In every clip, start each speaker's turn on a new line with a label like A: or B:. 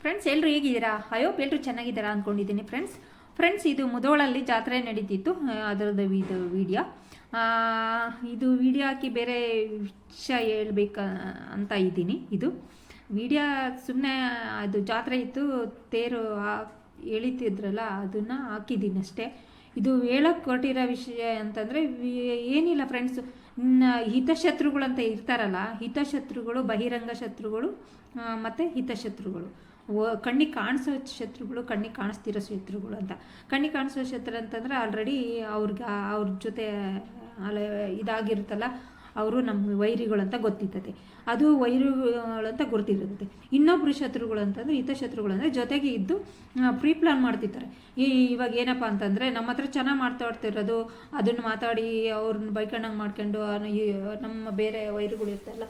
A: Friends ಎಲ್ಲರೂ ಹೇಗಿದ್ದೀರಾ? Hope ಎಲ್ಲರೂ ಚೆನ್ನಾಗಿದ್ದೀರಾ ಅಂದ್ಕೊಂಡಿದ್ದೀನಿ. ಫ್ರೆಂಡ್ಸ್ ಇದು ಮುಧೋಳಲ್ಲಿ ಜಾತ್ರೆ ನಡೀತಿತ್ತು, ಅದರದ್ದು ಇದು ವಿಡಿಯೋ. ಇದು ವಿಡಿಯೋ ಹಾಕಿ ಬೇರೆ ವಿಷಯ ಹೇಳ್ಬೇಕು ಅಂತ ಇದ್ದೀನಿ. ಇದು ವಿಡಿಯೋ ಸುಮ್ಮನೆ ಅದು ಜಾತ್ರೆ ಇತ್ತು, ತೇರು ಎಳಿತಿದ್ರಲ್ಲ ಅದನ್ನು ಹಾಕಿದ್ದೀನಿ ಅಷ್ಟೇ. ಇದು ಹೇಳೋಕ್ಕೆ ಕೊಟ್ಟಿರೋ ವಿಷಯ ಅಂತಂದರೆ ಏನಿಲ್ಲ ಫ್ರೆಂಡ್ಸ್, ಹಿತಶತ್ರುಗಳಂತ ಇರ್ತಾರಲ್ಲ, ಹಿತಶತ್ರುಗಳು, ಬಹಿರಂಗ ಶತ್ರುಗಳು ಮತ್ತು ಹಿತಶತ್ರುಗಳು. ಕಣ್ಣಿಗೆ ಕಾಣಿಸೋ ಶತ್ರುಗಳು, ಕಣ್ಣಿಗೆ ಕಾಣಿಸ್ತಿರೋ ಶತ್ರುಗಳು ಅಂತ. ಕಣ್ಣಿಗೆ ಕಾಣಿಸೋ ಶತ್ರು ಅಂತಂದರೆ ಆಲ್ರೆಡಿ ಅವ್ರ ಜೊತೆ ಇದಾಗಿರುತ್ತಲ್ಲ, ಅವರು ನಮ್ಮ ವೈರಿಗಳು ಅಂತ ಗೊತ್ತಿರ್ತದೆ, ಅದು ವೈರಿಗಳಂತ ಗೊತ್ತಿರುತ್ತೆ. ಇನ್ನೊಬ್ಬರು ಶತ್ರುಗಳು ಅಂತಂದರೆ, ಹಿತಶತ್ರುಗಳು ಅಂದರೆ ಜೊತೆಗೆ ಇದ್ದು ಪ್ರೀ ಪ್ಲಾನ್ ಮಾಡ್ತಿರ್ತಾರೆ. ಇವಾಗ ಏನಪ್ಪ ಅಂತಂದರೆ, ನಮ್ಮ ಹತ್ರ ಚೆನ್ನಾಗಿ ಮಾತಾಡ್ತಿರೋದು ಅದನ್ನು ಮಾತಾಡಿ ಅವ್ರನ್ನ ಬೈಕಣ್ಣಂಗೆ ಮಾಡ್ಕೊಂಡು ನಮ್ಮ ಬೇರೆ ವೈರಿಗಳು ಇರ್ತಾರಲ್ಲ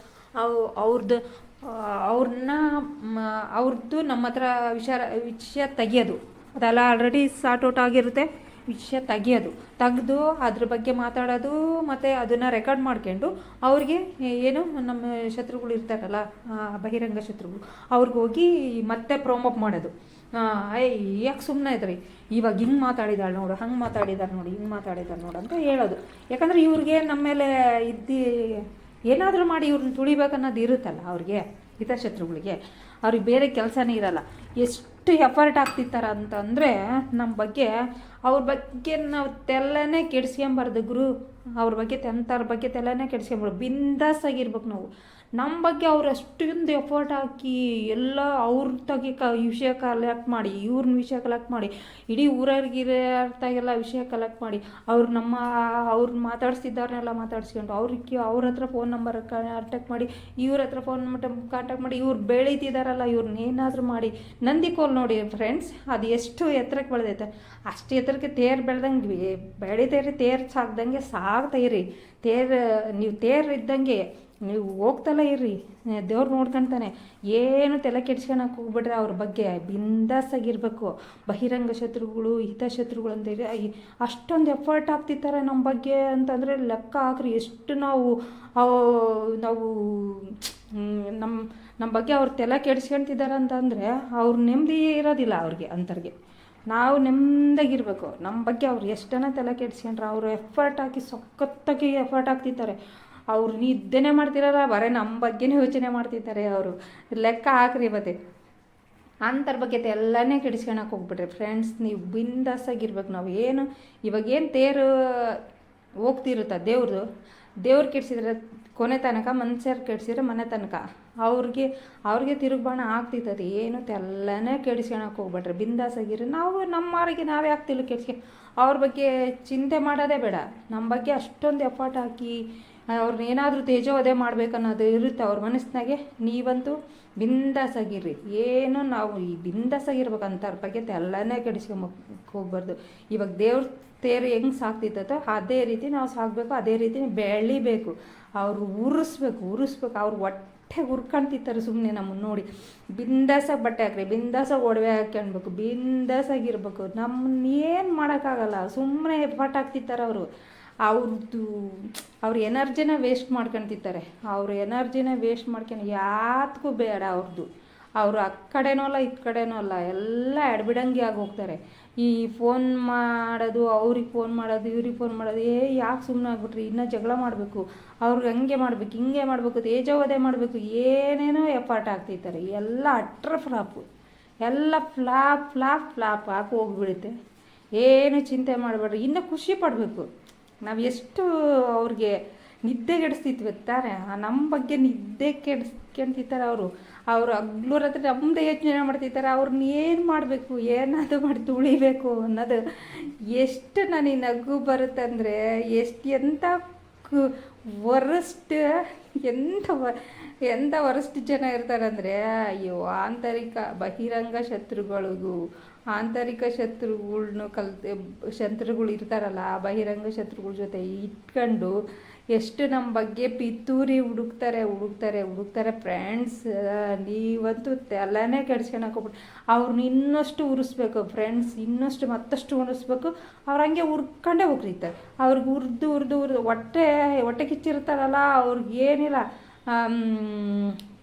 A: ಅವ್ರದ್ದು ನಮ್ಮ ಹತ್ರ ವಿಷಯ ತೆಗಿಯೋದು, ಅದೆಲ್ಲ ಆಲ್ರೆಡಿ ಸಾರ್ಟ್ ಔಟ್ ಆಗಿರುತ್ತೆ. ವಿಷಯ ತೆಗೆದು ಅದ್ರ ಬಗ್ಗೆ ಮಾತಾಡೋದು, ಮತ್ತು ಅದನ್ನು ರೆಕಾರ್ಡ್ ಮಾಡ್ಕೊಂಡು ಅವ್ರಿಗೆ ಏನು ನಮ್ಮ ಶತ್ರುಗಳು ಇರ್ತಾರಲ್ಲ, ಬಹಿರಂಗ ಶತ್ರುಗಳು, ಅವ್ರಿಗೆ ಹೋಗಿ ಮತ್ತೆ ಪ್ರಮೋಟ್ ಮಾಡೋದು. ಯಾಕೆ ಸುಮ್ಮನೆ ಇದ್ರಿ, ಇವಾಗ ಹಿಂಗೆ ಮಾತಾಡಿದಾಳೆ ನೋಡು, ಹಂಗೆ ಮಾತಾಡಿದಾರೆ ನೋಡಿ, ಹಿಂಗೆ ಮಾತಾಡಿದಾರೆ ನೋಡು ಅಂತ ಹೇಳೋದು. ಯಾಕಂದರೆ ಇವ್ರಿಗೆ ನಮ್ಮ ಮೇಲೆ ಏನಾದರೂ ಮಾಡಿ ಇವ್ರನ್ನ ತುಳಿಬೇಕನ್ನೋದು ಇರುತ್ತಲ್ಲ ಅವ್ರಿಗೆ, ಹಿತಶತ್ರುಗಳಿಗೆ. ಅವ್ರಿಗೆ ಬೇರೆ ಕೆಲಸನೇ ಇರಲ್ಲ. ಎಷ್ಟು ಎಫರ್ಟ್ ಆಗ್ತಿರ್ತಾರೆ ಅಂತಂದರೆ ನಮ್ಮ ಬಗ್ಗೆ, ಅವ್ರ ಬಗ್ಗೆ ನಾವು ತೆಲ್ಲನೇ ಕೆಡ್ಸ್ಕೊಂಬಾರ್ದು ಗುರು. ಅವ್ರ ಬಗ್ಗೆ ತೆಲ್ಲನೇ ಕೆಡ್ಸ್ಕೊಂಬಾರ್ದು. ಬಿಂದಾಸ್ ಆಗಿರ್ಬೇಕು ನಾವು. ನಮ್ಮ ಬಗ್ಗೆ ಅವ್ರು ಅಷ್ಟೊಂದು ಎಫರ್ಟ್ ಹಾಕಿ ಎಲ್ಲ ಅವ್ರ ವಿಷಯ ಕಲೆಕ್ಟ್ ಮಾಡಿ, ಇವ್ರನ್ನ ವಿಷಯ ಕಲೆಕ್ಟ್ ಮಾಡಿ, ಇಡೀ ಊರವ್ರಿಗಿರ್ತಾಗೆಲ್ಲ ವಿಷಯ ಕಲೆಕ್ಟ್ ಮಾಡಿ, ಅವ್ರನ್ನ ಮಾತಾಡ್ಸಿದ್ದವ್ರನ್ನೆಲ್ಲ ಮಾತಾಡ್ಸ್ಕೊಂಡು ಅವ್ರ ಹತ್ರ ಫೋನ್ ನಂಬರ್ ಕಾಂಟ್ಯಾಕ್ಟ್ ಮಾಡಿ, ಇವ್ರ ಹತ್ರ ಫೋನ್ ಕಾಂಟ್ಯಾಕ್ಟ್ ಮಾಡಿ, ಇವ್ರು ಬೆಳೀತಿದಾರಲ್ಲ, ಇವ್ರನ್ನ ಏನಾದರೂ ಮಾಡಿ. ನಂದಿಕೋಲ್ ನೋಡಿ ಫ್ರೆಂಡ್ಸ್, ಅದು ಎಷ್ಟು ಎತ್ತರಕ್ಕೆ ಬೆಳೆದೈತೆ, ಅಷ್ಟು ಎತ್ತರಕ್ಕೆ ತೇರು ಬೆಳೆದಂಗೆ ಬೆಳೀತೈರಿ. ತೇರು ಸಾಗ್ತೈರಿ. ನೀವು ತೇರು ಇದ್ದಂಗೆ ನೀವು ಹೋಗ್ತಲೇ ಇರ್ರಿ, ದೇವ್ರು ನೋಡ್ಕೊತಾನೆ. ಏನು ತಲೆ ಕೆಡ್ಸ್ಕೊಳಕ್ಕೆ ಹೋಗ್ಬಿಟ್ರೆ ಅವ್ರ ಬಗ್ಗೆ ಬಿಂದಾಸಾಗಿರ್ಬೇಕು. ಬಹಿರಂಗ ಶತ್ರುಗಳು, ಹಿತಶತ್ರುಗಳು ಅಂತ ಅಷ್ಟೊಂದು ಎಫರ್ಟ್ ಆಗ್ತಿರ್ತಾರೆ ನಮ್ಮ ಬಗ್ಗೆ ಅಂತಂದರೆ ಲೆಕ್ಕ ಹಾಕ್ರಿ. ಎಷ್ಟು ನಾವು ನಮ್ಮ ಬಗ್ಗೆ ಅವ್ರು ತಲೆ ಕೆಡ್ಸ್ಕೊತಿದ್ದಾರೆ ಅಂತಂದರೆ ಅವ್ರು ನೆಮ್ಮದಿ ಇರೋದಿಲ್ಲ ಅವ್ರಿಗೆ. ಅಂತರ್ಗೆ ನಾವು ನೆಮ್ಮದಿಯಾಗಿರ್ಬೇಕು. ನಮ್ಮ ಬಗ್ಗೆ ಅವ್ರು ಎಷ್ಟನ್ನ ತಲೆ ಕೆಡ್ಸ್ಕೊಂಡ್ರೆ, ಅವರು ಎಫರ್ಟ್ ಹಾಕಿ ಸಖತ್ತಾಗಿ ಎಫರ್ಟ್ ಹಾಕ್ತಿರ್ತಾರೆ. ಅವ್ರು ನಿದ್ದೆನೇ ಮಾಡ್ತಿರಲ್ಲ, ಬರೀ ನಮ್ಮ ಬಗ್ಗೆನೇ ಯೋಚನೆ ಮಾಡ್ತಿರ್ತಾರೆ ಅವರು. ಲೆಕ್ಕ ಹಾಕ್ರಿ. ಮತ್ತೆ ಅಂಥರ ಬಗ್ಗೆ ಎಲ್ಲನೇ ಕೆಡಿಸ್ಕೊಳಕ್ಕೆ ಹೋಗ್ಬಿಟ್ರೆ ಫ್ರೆಂಡ್ಸ್, ನೀವು ಬಿಂದಾಸಾಗಿರ್ಬೇಕು. ನಾವು ಇವಾಗೇನು ತೇರು ಹೋಗ್ತಿರುತ್ತೆ ದೇವ್ರು ಕೆಡಿಸಿದ್ರೆ ಕೊನೆ ತನಕ, ಮನುಷ್ಯರು ಕೆಡಿಸಿದ್ರೆ ಮನೆ ತನಕ ಅವ್ರಿಗೆ ತಿರುಗ್ಬಾಣ ಆಗ್ತಿರ್ತದೆ. ಏನು ಎಲ್ಲನೇ ಕೆಡಿಸ್ಕೊಳಕ್ಕೆ ಹೋಗ್ಬಿಟ್ರೆ ಬಿಂದಾಸಾಗಿರಿ. ನಾವು ನಮ್ಮವರಿಗೆ ನಾವೇ ಆಗ್ತಿಲ್ಲ ಅವ್ರ ಬಗ್ಗೆ ಚಿಂತೆ ಮಾಡೋದೇ ಬೇಡ. ನಮ್ಮ ಬಗ್ಗೆ ಅಷ್ಟೊಂದು ಎಫರ್ಟ್ ಹಾಕಿ ಅವ್ರನ್ನ ಏನಾದರೂ ತೇಜೋವಧೆ ಮಾಡ್ಬೇಕನ್ನೋದು ಇರುತ್ತೆ ಅವ್ರ ಮನಸ್ಸಿನಾಗೆ. ನೀವಂತೂ ಬಿಂದಾಸಾಗಿರ್ರಿ. ಏನು ನಾವು ಈ ಬಿಂದಾಸಾಗಿರ್ಬೇಕು. ಅಂಥವ್ರ ಬಗ್ಗೆ ಎಲ್ಲನೇ ಕೆಡಿಸ್ಕೊಂಬಕ್ಕೆ ಹೋಗ್ಬಾರ್ದು. ಇವಾಗ ದೇವ್ರ ತೇರು ಹೆಂಗೆ ಸಾಕ್ತಿತ್ತೋ ಅದೇ ರೀತಿ ನಾವು ಸಾಕಬೇಕು, ಅದೇ ರೀತಿ ಬೆಳಿಬೇಕು. ಅವರು ಉರಿಸ್ಬೇಕು. ಅವ್ರು ಹೊಟ್ಟೆ ಹುರ್ಕೊಂತಿರ್ತಾರೆ ಸುಮ್ಮನೆ ನಮ್ಮನ್ನು ನೋಡಿ. ಬಿಂದಾಸಾಗಿ ಬಟ್ಟೆ ಹಾಕ್ರಿ, ಬಿಂದಾಸಾಗಿ ಒಡವೆ ಹಾಕ್ಕೊಳ್ಬೇಕು, ಬಿಂದಾಸಾಗಿರ್ಬೇಕು. ನಮ್ಮನ್ನ ಏನು ಮಾಡೋಕ್ಕಾಗಲ್ಲ. ಸುಮ್ಮನೆ ಎಫರ್ಟ್ ಹಾಕ್ತಿರ್ತಾರೆ ಅವರು. ಅವ್ರ ಎನರ್ಜಿನ ವೇಸ್ಟ್ ಮಾಡ್ಕೊತಿರ್ತಾರೆ. ಅವ್ರ ಎನರ್ಜಿನ ವೇಸ್ಟ್ ಮಾಡ್ಕೊಂಡು ಯಾತಕ್ಕೂ ಬೇಡ ಅವ್ರದ್ದು. ಅವರು ಆ ಕಡೆನೂ ಅಲ್ಲ, ಈ ಕಡೆನೂ ಅಲ್ಲ, ಎಲ್ಲ ಎಡ್ಬಿಡಂಗೆ ಆಗಿ ಹೋಗ್ತಾರೆ. ಈ ಫೋನ್ ಮಾಡೋದು, ಅವ್ರಿಗೆ ಫೋನ್ ಮಾಡೋದು, ಇವ್ರಿಗೆ ಫೋನ್ ಮಾಡೋದು, ಯಾಕೆ ಸುಮ್ಮನೆ ಆಗ್ಬಿಟ್ರಿ, ಇನ್ನೂ ಜಗಳ ಮಾಡಬೇಕು, ಅವ್ರಿಗೆ ಹಂಗೆ ಮಾಡಬೇಕು, ಹಿಂಗೆ ಮಾಡಬೇಕು, ತೇಜೋವಧೆ ಮಾಡಬೇಕು, ಏನೇನೋ ಎಫರ್ಟ್ ಆಗ್ತಿರ್ತಾರೆ. ಎಲ್ಲ ಅಟ್ರ ಫ್ಲಾಪು, ಎಲ್ಲ ಫ್ಲಾಪ್ ಹಾಕಿ ಹೋಗ್ಬಿಡುತ್ತೆ. ಏನು ಚಿಂತೆ ಮಾಡಬೇಡ್ರಿ. ಇನ್ನೂ ಖುಷಿ ಪಡಬೇಕು. ನಾವು ಎಷ್ಟು ಅವ್ರಿಗೆ ನಿದ್ದೆ ಕೆಡಿಸ್ತಿದ್ವಿ ತಾರೆ, ನಮ್ಮ ಬಗ್ಗೆ ನಿದ್ದೆ ಕೆಡಿಸ್ಕೊಂತಿರ್ತಾರೆ ಅವರು ಹಗ್ಲು ರಾತ್ರಿ ನಮ್ಮದೇ ಯೋಚನೆ ಮಾಡ್ತಿರ್ತಾರೆ. ಅವ್ರನ್ನ ಏನು ಮಾಡಬೇಕು, ಏನಾದರೂ ಮಾಡಿ ತುಳಿಬೇಕು ಅನ್ನೋದು. ಎಷ್ಟು ನನಗೆ ನಗು ಬರುತ್ತೆ ಅಂದರೆ, ಎಂಥ ವರಸ್ಟ್ ಜನ ಇರ್ತಾರೆ ಅಂದರೆ, ಅಯ್ಯೋ, ಬಹಿರಂಗ ಶತ್ರುಗಳಿಗೂ ಆಂತರಿಕ ಶತ್ರುಗಳು ಇರ್ತಾರಲ್ಲ, ಆ ಬಹಿರಂಗ ಶತ್ರುಗಳ ಜೊತೆ ಇಟ್ಕೊಂಡು ಎಷ್ಟು ನಮ್ಮ ಬಗ್ಗೆ ಪಿತೂರಿ ಹುಡುಕ್ತಾರೆ ಫ್ರೆಂಡ್ಸ್. ನೀವಂತೂ ಎಲ್ಲನೇ ಕೆಡ್ಸ್ಕೊಳಕ್ಕೆ ಹೋಗ್ಬಿಟ್ಟು ಅವ್ರನ್ನ ಇನ್ನಷ್ಟು ಉರಿಸ್ಬೇಕು ಫ್ರೆಂಡ್ಸ್, ಮತ್ತಷ್ಟು ಉರಿಸ್ಬೇಕು. ಅವ್ರು ಹಂಗೆ ಹುರ್ಕೊಂಡೇ ಹೋಗ್ತಿರ್ತಾರೆ. ಅವ್ರಿಗೆ ಹುರಿದು ಹೊಟ್ಟೆ ಕಿಚ್ಚಿರ್ತಾರಲ್ಲ, ಅವ್ರಿಗೆ ಏನಿಲ್ಲ,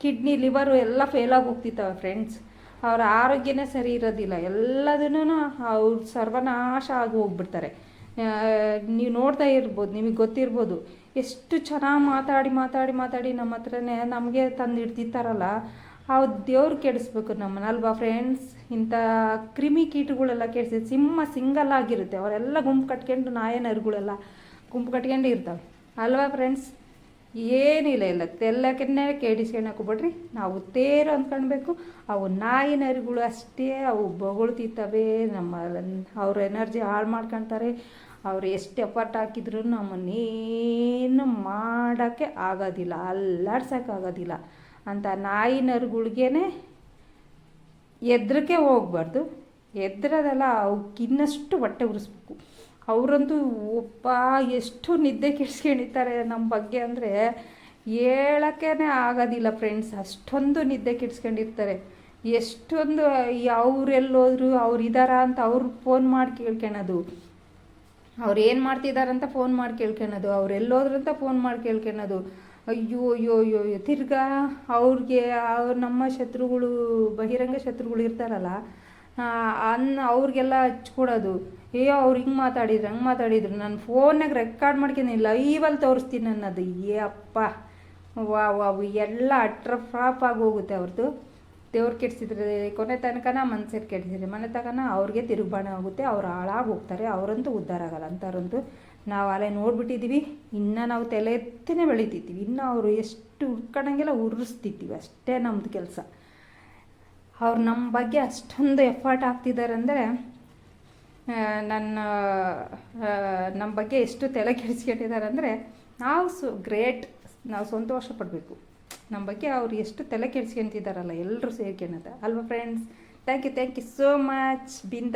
A: ಕಿಡ್ನಿ ಲಿವರು ಎಲ್ಲ ಫೇಲಾಗಿ ಹೋಗ್ತಿರ್ತವೆ ಫ್ರೆಂಡ್ಸ್. ಅವ್ರ ಆರೋಗ್ಯನೇ ಸರಿ ಇರೋದಿಲ್ಲ, ಎಲ್ಲದನ್ನೂ ಅವ್ರು ಸರ್ವನಾಶ ಆಗಿ ಹೋಗ್ಬಿಡ್ತಾರೆ. ನೀವು ನೋಡ್ತಾ ಇರ್ಬೋದು, ನಿಮಗೆ ಗೊತ್ತಿರ್ಬೋದು, ಎಷ್ಟು ಚೆನ್ನಾಗಿ ಮಾತಾಡಿ ನಮ್ಮ ಹತ್ರನೇ ನಮಗೆ ತಂದು ಇಡ್ತಿರ್ತಾರಲ್ಲ, ಆ ದೇವ್ರು ಕೆಡಿಸ್ಬೇಕು ನಮ್ಮನ್ನ ಅಲ್ವಾ ಫ್ರೆಂಡ್ಸ್. ಇಂಥ ಕ್ರಿಮಿ ಕೀಟಗಳೆಲ್ಲ ಕೆಡಿಸಿ ಸಿಂಗಲ್ ಆಗಿರುತ್ತೆ, ಅವರೆಲ್ಲ ಗುಂಪು ಕಟ್ಕೊಂಡು ನಾಯನರುಗಳೆಲ್ಲ ಗುಂಪು ಕಟ್ಕೊಂಡು ಇರ್ತವೆ ಅಲ್ವಾ ಫ್ರೆಂಡ್ಸ್. ಏನಿಲ್ಲ ತೆಲ್ಲಕನ್ನೇ ಕೇಳಿಸ್ಕೊಳಕ್ಕೆ ನಾವು ತೇರು ಅಂದ್ಕೊಳ್ಬೇಕು. ಅವು ನಾಯಿನರಿಗಳು ಅಷ್ಟೇ, ಅವು ಬೊಗಳ್ತಿರ್ತವೆ, ಅವ್ರ ಎನರ್ಜಿ ಹಾಳು ಮಾಡ್ಕೊಳ್ತಾರೆ. ಅವ್ರು ಎಷ್ಟು ಎಫರ್ಟ್ ಹಾಕಿದ್ರು ನಮ್ಮನ್ನೇನು ಮಾಡೋಕ್ಕೆ ಆಗೋದಿಲ್ಲ, ಅಲ್ಲಾಡ್ಸೋಕ್ಕಾಗೋದಿಲ್ಲ. ಅಂತ ನಾಯಿನರುಗಳಿಗೇನೆ ಎದ್ರಕ್ಕೆ ಹೋಗ್ಬಾರ್ದು, ಎದ್ರದೆಲ್ಲ ಅವಕ್ಕಿನ್ನಷ್ಟು ಹೊಟ್ಟೆ ಉರಿಸ್ಬೇಕು. ಅವರಂತೂ ಎಷ್ಟು ನಿದ್ದೆ ಕೆಡಿಸ್ಕೊಂಡಿರ್ತಾರೆ ನಮ್ಮ ಬಗ್ಗೆ ಅಂದರೆ ಹೇಳೋಕ್ಕೇ ಆಗೋದಿಲ್ಲ ಫ್ರೆಂಡ್ಸ್. ಅಷ್ಟೊಂದು ನಿದ್ದೆ ಕೆಡಿಸ್ಕೊಂಡಿರ್ತಾರೆ. ಎಷ್ಟೊಂದು ಅವರೆಲ್ಲೋದ್ರು ಅವ್ರು ಇದ್ದಾರಾ ಅಂತ ಅವ್ರು ಫೋನ್ ಮಾಡಿ ಕೇಳ್ಕೊಳೋದು, ಅವ್ರು ಏನು ಮಾಡ್ತಿದ್ದಾರಂತ ಫೋನ್ ಮಾಡಿ ಕೇಳ್ಕೊಳೋದು, ಅವ್ರು ಎಲ್ಲೋದ್ರು ಅಂತ ಫೋನ್ ಮಾಡಿ ಕೇಳ್ಕೊಳೋದು. ಅಯ್ಯೋ ತಿರ್ಗಾ ಅವ್ರಿಗೆ ನಮ್ಮ ಶತ್ರುಗಳು, ಬಹಿರಂಗ ಶತ್ರುಗಳು ಇರ್ತಾರಲ್ಲ, ಅವ್ರಿಗೆಲ್ಲ ಹಚ್ಕೊಡೋದು. ಅವ್ರು ಹಿಂಗೆ ಮಾತಾಡಿದ್ರು ಹಂಗೆ ಮಾತಾಡಿದ್ರು, ನಾನು ಫೋನ್ನಾಗ ರೆಕಾರ್ಡ್ ಮಾಡ್ಕೊಂಡು ಲೈವಲ್ಲಿ ತೋರಿಸ್ತೀನಿ ಅನ್ನೋದು. ಅಪ್ಪ ಎಲ್ಲ ಫ್ರಾಪ್ ಆಗಿ ಹೋಗುತ್ತೆ ಅವ್ರದ್ದು. ದೇವ್ರು ಕೆಡಿಸಿದ್ರೆ ಕೊನೆ ತನಕನ ಮನ್ಸರು ಕೆಡಿಸಿದ್ರೆ ಮನೆ ತನಕ ಅವ್ರಿಗೆ ತಿರುಗ್ಬಾಣ ಆಗುತ್ತೆ, ಅವ್ರು ಹಾಳಾಗಿ ಹೋಗ್ತಾರೆ. ಅವರಂತೂ ಉದ್ಧಾರ ಆಗಲ್ಲ ಅಂಥವ್ರಂತೂ. ನಾವು ಅಲ್ಲೇ ನೋಡ್ಬಿಟ್ಟಿದ್ದೀವಿ, ಇನ್ನು ನಾವು ತಲೆ ಎತ್ತಿನೇ ಬೆಳಿತಿದ್ದೀವಿ. ಇನ್ನು ಅವರು ಎಷ್ಟು ಹುಡ್ಕೊಳಂಗೆಲ್ಲ ಉರಿಸ್ತಿದ್ದೀವಿ, ಅಷ್ಟೇ ನಮ್ಮದು ಕೆಲಸ. ಅವ್ರು ನಮ್ಮ ಬಗ್ಗೆ ಅಷ್ಟೊಂದು ಎಫರ್ಟ್ ಹಾಕ್ತಿದ್ದಾರೆ ಅಂದರೆ, ನಮ್ಮ ಬಗ್ಗೆ ಎಷ್ಟು ತಲೆ ಕೆಡಿಸ್ಕೊಂಡಿದ್ದಾರೆ ಅಂದರೆ ನಾವು ಗ್ರೇಟ್, ನಾವು ಸಂತೋಷ ಪಡಬೇಕು. ನಮ್ಮ ಬಗ್ಗೆ ಅವ್ರು ಎಷ್ಟು ತಲೆ ಕೆಡಿಸ್ಕೊಂತಿದ್ದಾರಲ್ಲ ಎಲ್ಲರೂ ಸೇರ್ಕೊಳತ್ತೆ ಅಲ್ವಾ friends. Thank you so much ಬಿಂದ.